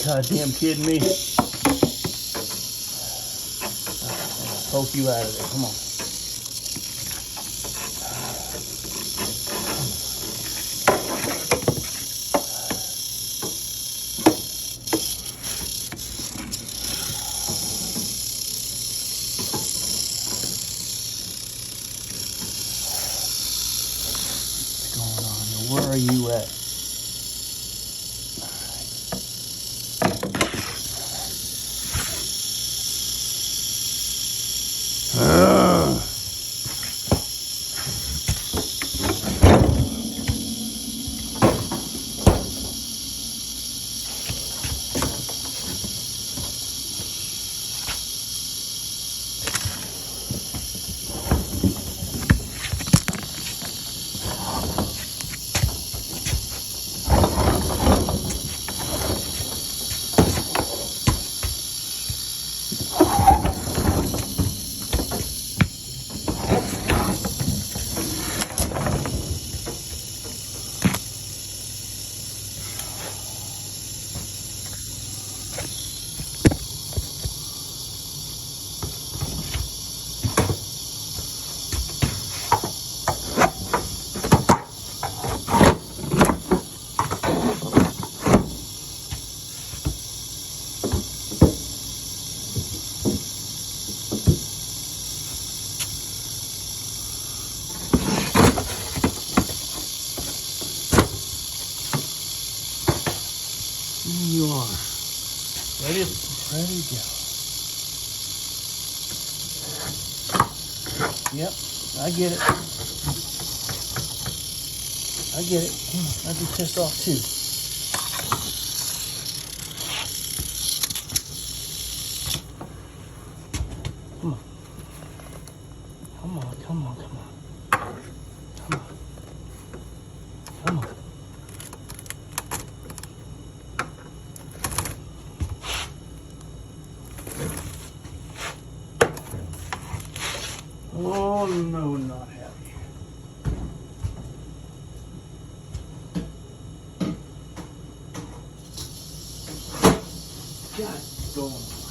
goddamn kidding me? Poke you out of there. Come on. What's going on here? Where are you at? You are ready to go. Yep, I get it. I get it. I'd be pissed off too. Come on. Come on, come on, come on. Come on. Come on. Oh no, not happy. God, going.